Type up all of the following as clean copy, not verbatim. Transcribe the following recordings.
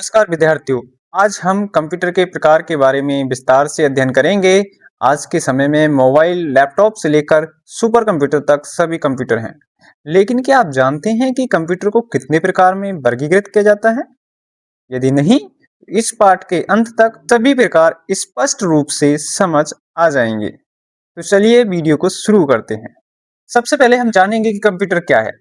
नमस्कार विद्यार्थियों। आज हम कंप्यूटर के प्रकार के बारे में विस्तार से अध्ययन करेंगे। आज के समय में मोबाइल, लैपटॉप से लेकर सुपर कंप्यूटर तक सभी कंप्यूटर हैं। लेकिन क्या आप जानते हैं कि कंप्यूटर को कितने प्रकार में वर्गीकृत किया जाता है? यदि नहीं, तो इस पाठ के अंत तक सभी प्रकार स्पष्ट रूप से समझ आ जाएंगे। तो चलिए वीडियो को शुरू करते हैं। सबसे पहले हम जानेंगे कि कंप्यूटर क्या है।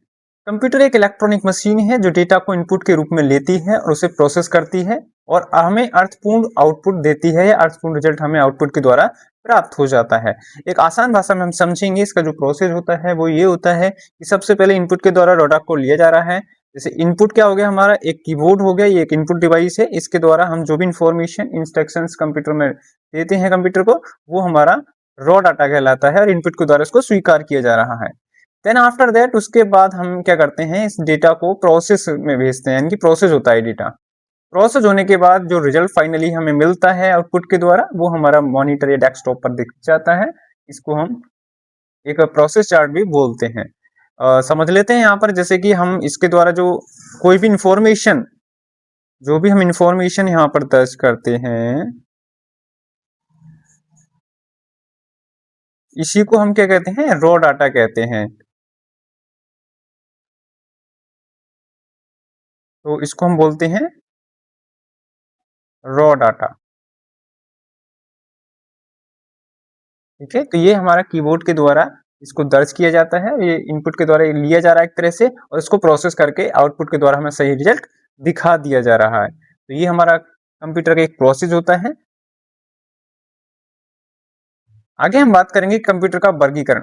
कंप्यूटर एक इलेक्ट्रॉनिक मशीन है जो डेटा को इनपुट के रूप में लेती है और उसे प्रोसेस करती है और हमें अर्थपूर्ण आउटपुट देती है या अर्थपूर्ण रिजल्ट हमें आउटपुट के द्वारा प्राप्त हो जाता है। एक आसान भाषा में हम समझेंगे, इसका जो प्रोसेस होता है वो ये होता है कि सबसे पहले इनपुट के द्वारा डाटा को लिया जा रहा है। जैसे इनपुट क्या हो गया, हमारा एक कीबोर्ड हो गया, ये एक इनपुट डिवाइस है। इसके द्वारा हम जो भी इंफॉर्मेशन इंस्ट्रक्शंस कंप्यूटर में देते हैं कंप्यूटर को, वो हमारा रॉ डाटा कहलाता है और इनपुट के द्वारा इसको स्वीकार किया जा रहा है। देन आफ्टर दैट उसके बाद हम क्या करते हैं, इस डेटा को प्रोसेस में भेजते हैं, यानी कि प्रोसेस होता है डेटा। प्रोसेस होने के बाद जो रिजल्ट फाइनली हमें मिलता है आउटपुट के द्वारा, वो हमारा मॉनिटर या डेस्कटॉप पर दिख जाता है। इसको हम एक प्रोसेस चार्ट भी बोलते हैं। समझ लेते हैं यहाँ पर, जैसे कि हम इसके द्वारा जो कोई भी इंफॉर्मेशन जो भी हम इंफॉर्मेशन यहाँ पर दर्ज करते हैं, इसी को हम क्या कहते हैं, रॉ डाटा कहते हैं। तो इसको हम बोलते हैं रॉ डाटा। ठीक है, तो ये हमारा कीबोर्ड के द्वारा इसको दर्ज किया जाता है, ये इनपुट के द्वारा लिया जा रहा है एक तरह से, और इसको प्रोसेस करके आउटपुट के द्वारा हमें सही रिजल्ट दिखा दिया जा रहा है। तो ये हमारा कंप्यूटर का एक प्रोसेस होता है। आगे हम बात करेंगे कंप्यूटर का वर्गीकरण।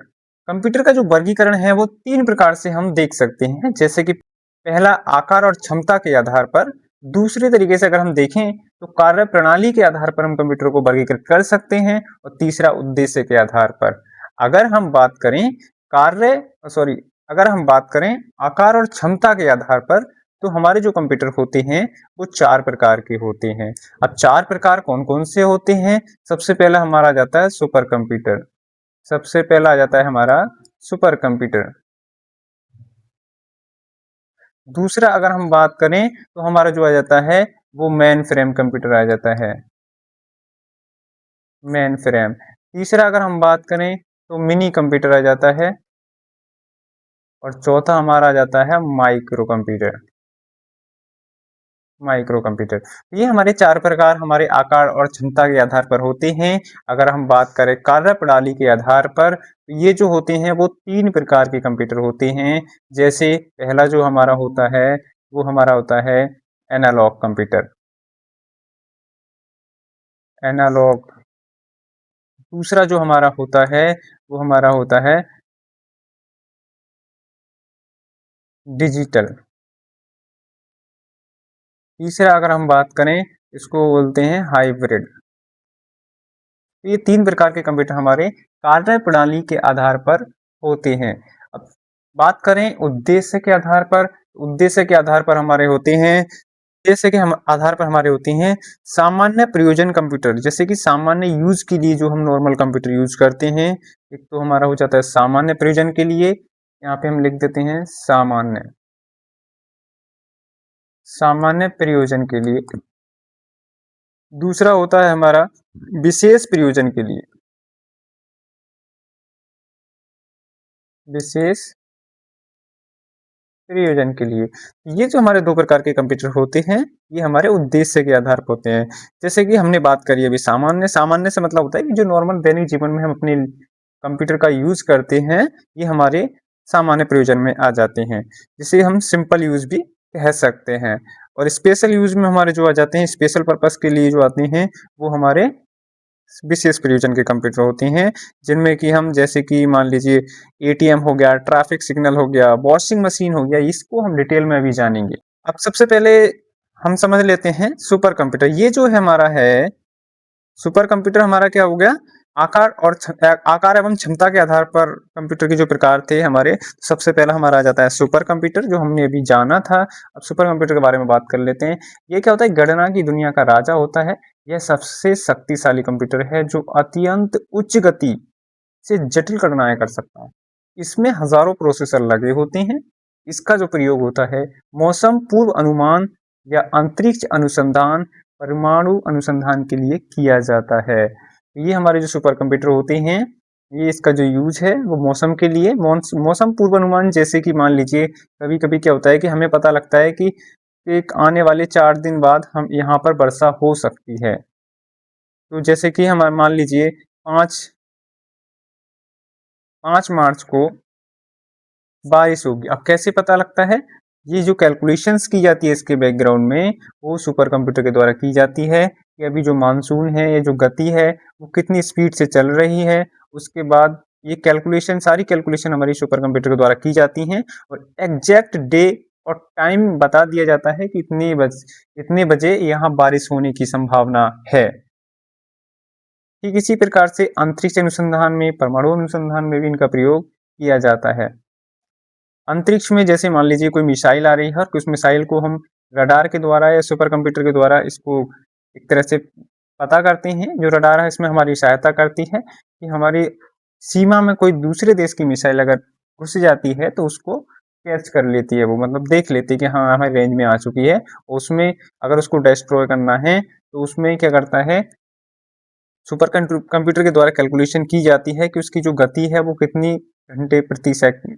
कंप्यूटर का जो वर्गीकरण है वो तीन प्रकार से हम देख सकते हैं। जैसे कि पहला, आकार और क्षमता के आधार पर। दूसरे तरीके से अगर हम देखें तो कार्य प्रणाली के आधार पर हम कंप्यूटर को वर्गीकृत कर सकते हैं। और तीसरा, उद्देश्य के आधार पर। अगर हम बात करें कार्य सॉरी अगर हम बात करें आकार और क्षमता के आधार पर, तो हमारे जो कंप्यूटर होते हैं वो चार प्रकार के होते हैं। अब चार प्रकार कौन कौन से होते हैं? सबसे पहला हमारा आ जाता है सुपर कंप्यूटर। सबसे पहला आ जाता है हमारा सुपर कंप्यूटर। दूसरा अगर हम बात करें तो हमारा जो आ जाता है वो मेन फ्रेम कंप्यूटर आ जाता है, मेन फ्रेम। तीसरा अगर हम बात करें तो मिनी कंप्यूटर आ जाता है। और चौथा हमारा आ जाता है माइक्रो कंप्यूटर। माइक्रो कंप्यूटर, ये हमारे चार प्रकार हमारे आकार और क्षमता के आधार पर होते हैं। अगर हम बात करें कार्य प्रणाली के आधार पर, तो ये जो होते हैं वो तीन प्रकार के कंप्यूटर होते हैं। जैसे पहला जो हमारा होता है वो हमारा होता है एनालॉग कंप्यूटर, एनालॉग। दूसरा जो हमारा होता है वो हमारा होता है डिजिटल। तीसरा अगर हम बात करें, इसको बोलते हैं हाइब्रिड। ये तीन प्रकार के कंप्यूटर हमारे कार्य प्रणाली के आधार पर होते हैं। अब बात करें उद्देश्य के आधार पर, उद्देश्य के आधार पर हमारे होते हैं, जैसे कि हम आधार पर हमारे होते हैं सामान्य प्रयोजन कंप्यूटर। जैसे कि सामान्य यूज के लिए जो हम नॉर्मल कंप्यूटर यूज करते हैं, एक तो हमारा हो जाता है सामान्य प्रयोजन के लिए, यहाँ पे हम लिख देते हैं सामान्य, सामान्य प्रयोजन के लिए। दूसरा होता है हमारा विशेष प्रयोजन के लिए, विशेष प्रयोजन के लिए। ये जो हमारे दो प्रकार के कंप्यूटर होते हैं, ये हमारे उद्देश्य के आधार पर होते हैं। जैसे कि हमने बात करी अभी सामान्य, सामान्य से मतलब होता है कि जो नॉर्मल दैनिक जीवन में हम अपने कंप्यूटर का यूज करते हैं, ये हमारे सामान्य प्रयोजन में आ जाते हैं, जिसे हम सिंपल यूज भी कह सकते हैं। और स्पेशल यूज में हमारे जो आ जाते हैं, स्पेशल पर्पस के लिए जो आते हैं, वो हमारे विशेष प्रयोजन के कंप्यूटर होते हैं। जिनमें कि हम जैसे कि मान लीजिए एटीएम हो गया, ट्रैफिक सिग्नल हो गया, वॉशिंग मशीन हो गया, इसको हम डिटेल में अभी जानेंगे। अब सबसे पहले हम समझ लेते हैं सुपर कंप्यूटर। ये जो है हमारा है सुपर कंप्यूटर, हमारा क्या हो गया, आकार और आकार एवं क्षमता के आधार पर कंप्यूटर के जो प्रकार थे हमारे। सबसे पहला हमारा आ जाता है सुपर कंप्यूटर, जो हमने अभी जाना था। अब सुपर कंप्यूटर के बारे में बात कर लेते हैं। ये क्या होता है, गणना की दुनिया का राजा होता है। यह सबसे शक्तिशाली कंप्यूटर है जो अत्यंत उच्च गति से जटिल गणनाएं कर सकता है। इसमें हजारों प्रोसेसर लगे होते हैं। इसका जो प्रयोग होता है मौसम पूर्व अनुमान, या अंतरिक्ष अनुसंधान, परमाणु अनुसंधान के लिए किया जाता है। ये हमारे जो सुपर कंप्यूटर होते हैं, ये इसका जो यूज है वो मौसम के लिए, मौसम पूर्वानुमान, जैसे कि मान लीजिए कभी-कभी क्या होता है कि हमें पता लगता है कि एक आने वाले 4 दिन बाद हम यहाँ पर वर्षा हो सकती है। तो जैसे कि हम मान लीजिए 5 मार्च को बारिश होगी। अब कैसे पता लगता है? ये जो कैलकुलेशंस की जाती है इसके बैकग्राउंड में, वो सुपर कंप्यूटर के द्वारा की जाती है कि अभी जो मानसून है, ये जो गति है, वो कितनी स्पीड से चल रही है। उसके बाद ये कैलकुलेशन, सारी कैलकुलेशन हमारी सुपर कंप्यूटर के द्वारा की जाती हैं और एग्जैक्ट डे और टाइम बता दिया जाता है कि इतने बजे यहाँ बारिश होने की संभावना है। ठीक इसी प्रकार से अंतरिक्ष अनुसंधान में, परमाणु अनुसंधान में भी इनका प्रयोग किया जाता है। अंतरिक्ष में जैसे मान लीजिए कोई मिसाइल आ रही है और उस मिसाइल को हम रडार के द्वारा या सुपर कंप्यूटर के द्वारा इसको एक तरह से पता करते हैं। जो रडार है इसमें हमारी सहायता करती है कि हमारी सीमा में कोई दूसरे देश की मिसाइल अगर घुस जाती है तो उसको कैच कर लेती है, वो मतलब देख लेती है कि हाँ हमारी रेंज में आ चुकी है। उसमें अगर उसको डिस्ट्रॉय करना है तो उसमें क्या करता है, सुपर कंप्यूटर के द्वारा कैलकुलेशन की जाती है कि उसकी जो गति है वो कितनी घंटे प्रति सेकंड,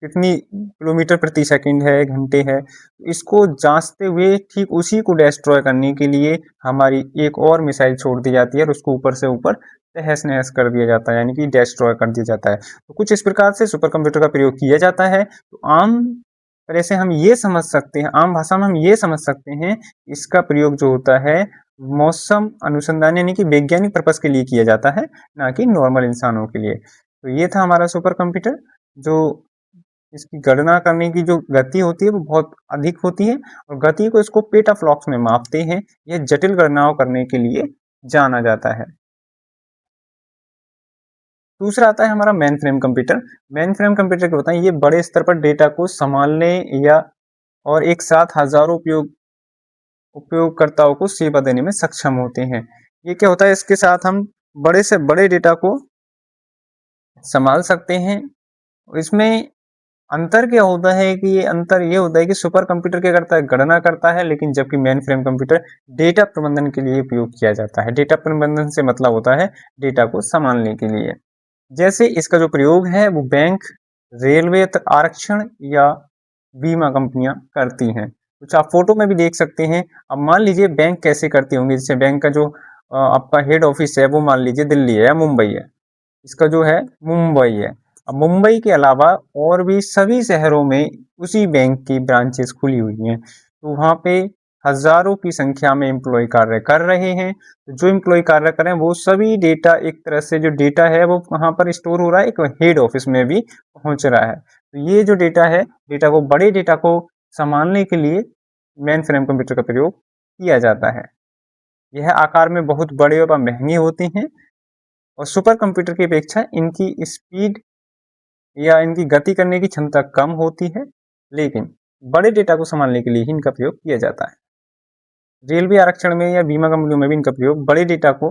कितनी किलोमीटर प्रति सेकंड है, घंटे है। इसको जांचते हुए ठीक उसी को डिस्ट्रॉय करने के लिए हमारी एक और मिसाइल छोड़ दी जाती है और उसको ऊपर से ऊपर तहस-नहस कर दिया जाता है, यानी कि डिस्ट्रॉय कर दिया जाता है। तो कुछ इस प्रकार से सुपर कंप्यूटर का प्रयोग किया जाता है। तो आम तरह से हम ये समझ सकते हैं, आम भाषा में हम ये समझ सकते हैं, इसका प्रयोग जो होता है मौसम अनुसंधान यानी कि वैज्ञानिक पर्पस के लिए किया जाता है, ना कि नॉर्मल इंसानों के लिए। तो ये था हमारा सुपर कंप्यूटर, जो इसकी गणना करने की जो गति होती है वो बहुत अधिक होती है और गति को इसको पेटाफ्लॉप्स में मापते हैं। यह जटिल गणनाओं करने के लिए जाना जाता है। दूसरा आता है हमारा main frame computer. Main frame computer क्या होता है, ये बड़े स्तर पर डेटा को संभालने या और एक साथ हजारों उपयोगकर्ताओं को सेवा देने में सक्षम होते हैं। ये क्या होता है, इसके साथ हम बड़े से बड़े डेटा को संभाल सकते हैं। इसमें अंतर क्या होता है कि ये अंतर ये होता है कि सुपर कंप्यूटर क्या करता है, गणना करता है, लेकिन जबकि मेन फ्रेम कंप्यूटर डेटा प्रबंधन के लिए उपयोग किया जाता है। डेटा प्रबंधन से मतलब होता है डेटा को संभालने के लिए। जैसे इसका जो प्रयोग है वो बैंक, रेलवे आरक्षण या बीमा कंपनियां करती हैं। कुछ आप फोटो में भी देख सकते हैं। अब मान लीजिए बैंक कैसे करती होंगी, जैसे बैंक का जो आपका हेड ऑफिस है वो मान लीजिए दिल्ली है या मुंबई है, इसका जो है मुंबई है। अब मुंबई के अलावा और भी सभी शहरों में उसी बैंक की ब्रांचेस खुली हुई हैं, तो वहाँ पे हजारों की संख्या में एम्प्लॉय कार्य कर रहे हैं। तो जो एम्प्लॉय कार्य कर रहे हैं वो सभी डेटा, एक तरह से जो डेटा है वो वहाँ पर स्टोर हो रहा है, एक हेड ऑफिस में भी पहुँच रहा है। तो ये जो डेटा है, डेटा को, बड़े डेटा को संभालने के लिए मेन फ्रेम कंप्यूटर का प्रयोग किया जाता है। यह आकार में बहुत बड़े और महंगे होते हैं और सुपर कंप्यूटर की अपेक्षा इनकी स्पीड या इनकी गति करने की क्षमता कम होती है, लेकिन बड़े डेटा को संभालने के लिए ही इनका प्रयोग किया जाता है। रेलवे आरक्षण में या बीमा कंपनियों में भी इनका प्रयोग बड़े डेटा को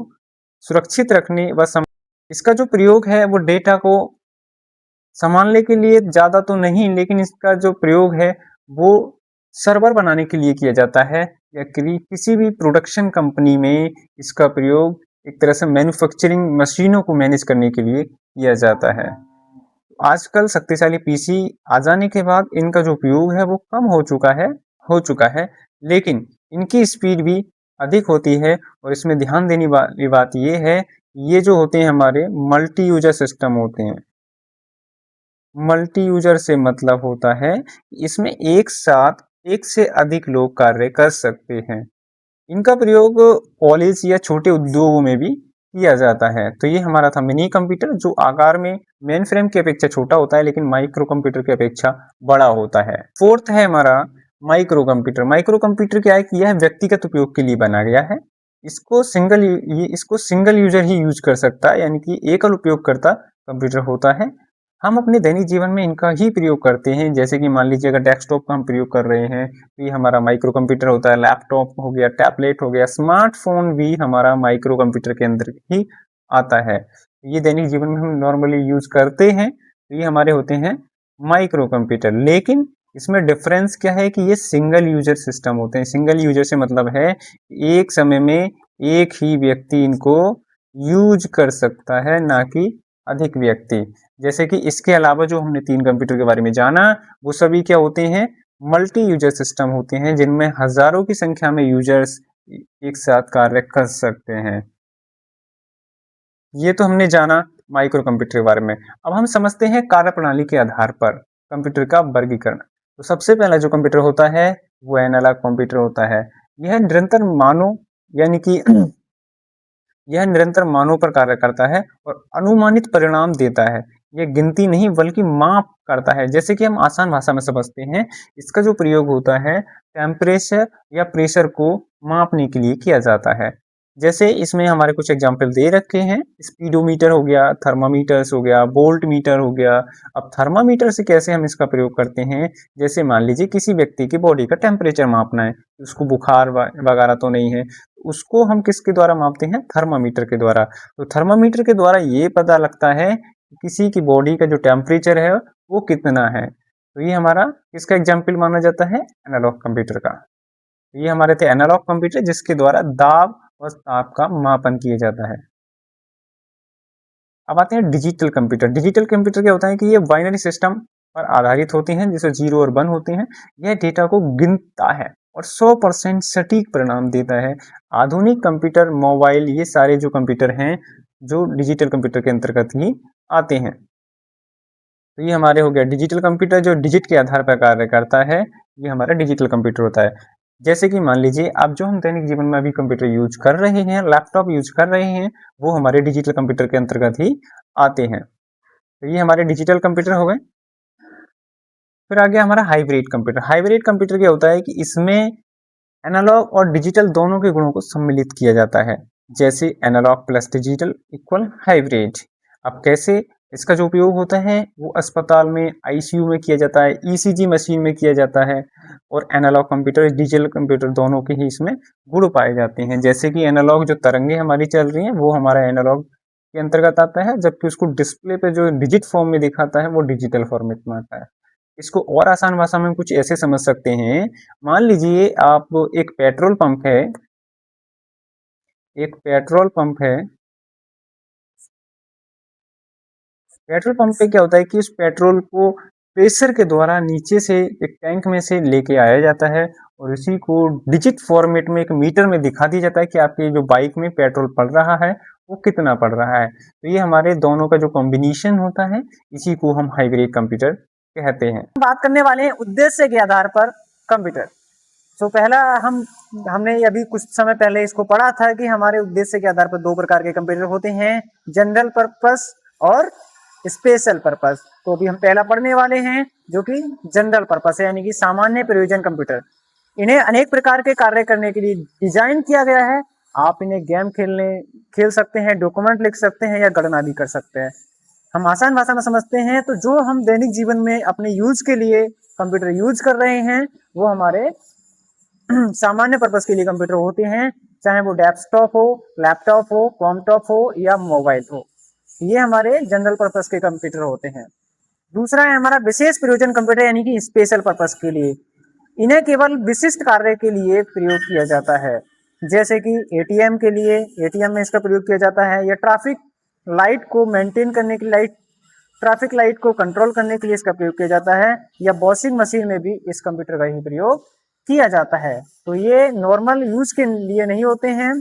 सुरक्षित रखने व इसका जो प्रयोग है वो डेटा को संभालने के लिए ज्यादा तो नहीं, लेकिन इसका जो प्रयोग है वो सर्वर बनाने के लिए किया जाता है या किसी भी प्रोडक्शन कंपनी में इसका प्रयोग एक तरह से मैन्युफैक्चरिंग मशीनों को मैनेज करने के लिए किया जाता है। आजकल शक्तिशाली पीसी आ जाने के बाद इनका जो उपयोग है वो कम हो चुका है, लेकिन इनकी स्पीड भी अधिक होती है और इसमें ध्यान देने वाली बात ये है, ये जो होते हैं हमारे मल्टी यूजर सिस्टम होते हैं। मल्टी यूजर से मतलब होता है इसमें एक साथ एक से अधिक लोग कार्य कर सकते हैं। इनका प्रयोग कॉलेज या छोटे उद्योगों में भी किया जाता है। तो ये हमारा था मिनी कंप्यूटर, जो आकार में मेन फ्रेम की अपेक्षा छोटा होता है लेकिन माइक्रो कंप्यूटर की अपेक्षा बड़ा होता है। फोर्थ है हमारा माइक्रो कंप्यूटर। माइक्रो कंप्यूटर क्या है कि यह व्यक्तिगत उपयोग के लिए बना गया है। इसको सिंगल यूजर ही यूज कर सकता है, यानी कि एकल उपयोगकर्ता कंप्यूटर होता है। हम अपने दैनिक जीवन में इनका ही प्रयोग करते हैं, जैसे कि मान लीजिए अगर डेस्कटॉप का हम प्रयोग कर रहे हैं तो ये हमारा माइक्रो कंप्यूटर होता है। लैपटॉप हो गया, टैबलेट हो गया, स्मार्टफोन भी हमारा माइक्रो कंप्यूटर के अंदर ही आता है। ये दैनिक जीवन में हम नॉर्मली यूज करते हैं, तो ये हमारे होते हैं माइक्रो कंप्यूटर। लेकिन इसमें डिफरेंस क्या है कि ये सिंगल यूजर सिस्टम होते हैं। सिंगल यूजर से मतलब है एक समय में एक ही व्यक्ति इनको यूज कर सकता है, ना कि अधिक व्यक्ति। जैसे कि इसके अलावा जो हमने 3 कंप्यूटर के बारे में जाना, वो सभी क्या होते हैं, मल्टी यूजर सिस्टम होते हैं, जिनमें हजारों की संख्या में यूजर्स एक साथ कार्य कर सकते हैं। ये तो हमने जाना माइक्रो कंप्यूटर के बारे में। अब हम समझते हैं कार्यप्रणाली के आधार पर कंप्यूटर का वर्गीकरण। तो सबसे पहला जो कंप्यूटर होता है वो एनालॉग कंप्यूटर होता है। यह निरंतर मानों यानी कि यह निरंतर मानों पर कार्य करता है और अनुमानित परिणाम देता है। यह गिनती नहीं बल्कि माप करता है। जैसे कि हम आसान भाषा में समझते हैं, इसका जो प्रयोग होता है टेम्परेचर या प्रेशर को मापने के लिए किया जाता है। जैसे इसमें हमारे कुछ एग्जाम्पल दे रखे हैं, स्पीडोमीटर हो गया, थर्मामीटर्स हो गया, वोल्ट मीटर हो गया। अब थर्मामीटर से कैसे हम इसका प्रयोग करते हैं, जैसे मान लीजिए किसी व्यक्ति की बॉडी का टेम्परेचर मापना है, उसको बुखार वगैरह तो नहीं है, उसको हम किसके द्वारा मापते हैं, थर्मामीटर के द्वारा। तो थर्मामीटर के द्वारा ये पता लगता है कि किसी की बॉडी का जो टेम्परेचर है वो कितना है। तो ये हमारा किसका एग्जाम्पल माना जाता है, एनालॉग कंप्यूटर का। ये हमारे थे एनालॉग कंप्यूटर जिसके द्वारा दाब और ताप का मापन किया जाता है। अब आते हैं डिजिटल कंप्यूटर। डिजिटल कंप्यूटर क्या होता है कि ये बाइनरी सिस्टम पर आधारित होते हैं, जिसे 0 और 1 होते हैं। यह डेटा को गिनता है और 100% सटीक परिणाम देता है। आधुनिक कंप्यूटर, मोबाइल, ये सारे जो कंप्यूटर हैं जो डिजिटल कंप्यूटर के अंतर्गत ही आते हैं। तो ये हमारे हो गया डिजिटल कंप्यूटर, जो डिजिट के आधार पर कार्य करता है, ये हमारा डिजिटल कंप्यूटर होता है। जैसे कि मान लीजिए अब जो हम दैनिक जीवन में अभी कंप्यूटर यूज कर रहे हैं, लैपटॉप यूज कर रहे हैं, वो हमारे डिजिटल कंप्यूटर के अंतर्गत ही आते हैं। तो ये हमारे डिजिटल कंप्यूटर हो गए। फिर आ गया हमारा हाइब्रिड कंप्यूटर। हाइब्रिड कंप्यूटर क्या होता है कि इसमें एनालॉग और डिजिटल दोनों के गुणों को सम्मिलित किया जाता है। जैसे analog plus digital equal hybrid. अब कैसे इसका जो उपयोग होता है वो अस्पताल में, आईसीयू में किया जाता है, ईसीजी मशीन में किया जाता है। और एनालॉग कंप्यूटर, डिजिटल कंप्यूटर दोनों के ही इसमें गुण पाए जाते हैं। जैसे कि एनालॉग जो तरंगे हमारी चल रही हैं वो हमारा एनालॉग के अंतर्गत आता है, जबकि उसको डिस्प्ले पे जो डिजिट फॉर्म में दिखाता है वो डिजिटल फॉर्मेट में आता है। इसको और आसान भाषा में कुछ ऐसे समझ सकते हैं, मान लीजिए आप, एक पेट्रोल पंप है, एक पेट्रोल पंप है। पेट्रोल पंप पे क्या होता है कि उस पेट्रोल को प्रेशर के द्वारा नीचे से एक टैंक में से लेके आया जाता है और इसी को डिजिट फॉर्मेट में एक मीटर में दिखा दिया जाता है कि आपकी जो बाइक में पेट्रोल पड़ रहा है वो कितना पड़ रहा है। तो ये हमारे दोनों का जो कॉम्बिनेशन होता है, इसी को हम हाइब्रिड कंप्यूटर कहते हैं। बात करने वाले हैं उद्देश्य के आधार पर कंप्यूटर। तो पहला हमने अभी कुछ समय पहले इसको पढ़ा था कि हमारे उद्देश्य के आधार पर 2 प्रकार के कंप्यूटर होते हैं, जनरल पर्पस और स्पेशल पर्पस। तो अभी हम पहला पढ़ने वाले हैं जो कि जनरल पर्पस है, यानी कि सामान्य प्रयोजन कंप्यूटर। इन्हें अनेक प्रकार के कार्य करने के लिए डिजाइन किया गया है। आप इन्हें गेम खेल सकते हैं, डॉक्यूमेंट लिख सकते हैं या गणना भी कर सकते हैं। हम आसान भाषा में समझते हैं तो जो हम दैनिक जीवन में अपने यूज के लिए कंप्यूटर यूज कर रहे हैं वो हमारे सामान्य पर्पस के लिए कंप्यूटर होते हैं, चाहे वो डेस्कटॉप हो, लैपटॉप हो, कॉमटॉप हो या मोबाइल हो। ये हमारे जनरल पर्पस के कंप्यूटर होते हैं। दूसरा है हमारा विशेष प्रयोजन कंप्यूटर, यानी कि स्पेशल पर्पस के लिए। इन्हें केवल विशिष्ट कार्य के लिए प्रयोग किया जाता है, जैसे कि एटीएम के लिए, एटीएम में इसका प्रयोग किया जाता है, या ट्रैफिक लाइट को मेंटेन करने के लिए, ट्रैफिक लाइट को कंट्रोल करने के लिए इसका प्रयोग किया जाता है, या वॉशिंग मशीन में भी इस कंप्यूटर का ही प्रयोग किया जाता है। तो ये नॉर्मल यूज के लिए नहीं होते हैं,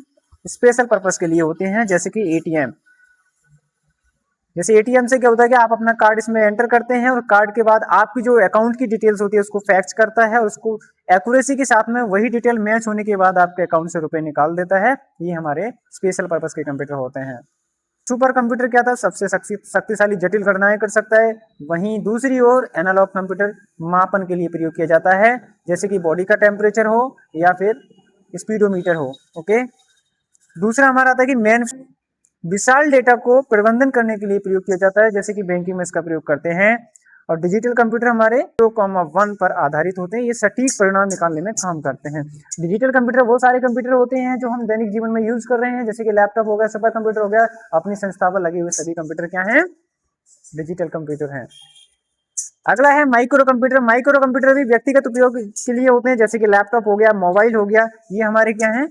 स्पेशल पर्पस के लिए होते हैं। जैसे कि एटीएम, जैसे एटीएम से क्या होता है कि आप अपना कार्ड इसमें एंटर करते हैं और कार्ड के बाद आपकी जो अकाउंट की डिटेल्स होती है उसको फैक्स करता है और उसको एक्यूरेसी के साथ में वही डिटेल मैच होने के बाद आपके अकाउंट से रुपए निकाल देता है। ये हमारे स्पेशल पर्पस के कंप्यूटर होते हैं। सुपर कंप्यूटर क्या था, सबसे शक्तिशाली जटिल गणनाएं कर सकता है। वहीं दूसरी ओर एनालॉग कंप्यूटर मापन के लिए प्रयोग किया जाता है, जैसे कि बॉडी का टेम्परेचर हो या फिर स्पीडोमीटर हो। ओके, दूसरा हमारा आता है कि मेन विशाल डेटा को प्रबंधन करने के लिए प्रयोग किया जाता है, जैसे कि बैंकिंग में इसका प्रयोग करते हैं। और डिजिटल कंप्यूटर हमारे 2,1 पर आधारित होते हैं, ये सटीक परिणाम निकालने में काम करते हैं। डिजिटल कंप्यूटर वो सारे कंप्यूटर होते हैं जो हम दैनिक जीवन में यूज कर रहे हैं, जैसे कि लैपटॉप हो गया, सुपर कंप्यूटर हो गया, अपनी संस्था पर लगे हुए सभी कंप्यूटर क्या हैं, डिजिटल कंप्यूटर हैं। अगला है माइक्रो कंप्यूटर। माइक्रो कंप्यूटर भी व्यक्तिगत उपयोग के लिए होते हैं, जैसे कि लैपटॉप हो गया, मोबाइल हो गया, ये हमारे क्या हैं,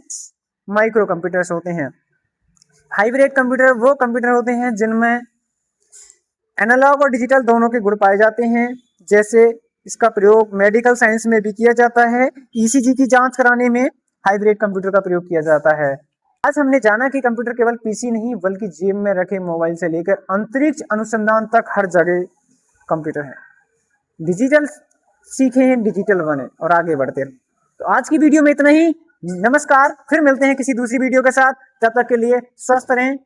माइक्रो कंप्यूटर्स होते हैं। हाइब्रिड कंप्यूटर वो कंप्यूटर होते हैं जिनमें एनालॉग और डिजिटल दोनों के गुण पाए जाते हैं। जैसे इसका प्रयोग मेडिकल साइंस में भी किया जाता है, ईसीजी की जांच कराने में हाइब्रिड कंप्यूटर का प्रयोग किया जाता है। आज हमने जाना कि कंप्यूटर केवल पीसी नहीं बल्कि जेब में रखे मोबाइल से लेकर अंतरिक्ष अनुसंधान तक हर जगह कंप्यूटर है। डिजिटल सीखें, डिजिटल बने और आगे बढ़ते रहे। तो आज की वीडियो में इतना ही। नमस्कार, फिर मिलते हैं किसी दूसरी वीडियो के साथ। तब तक के लिए स्वस्थ रहें,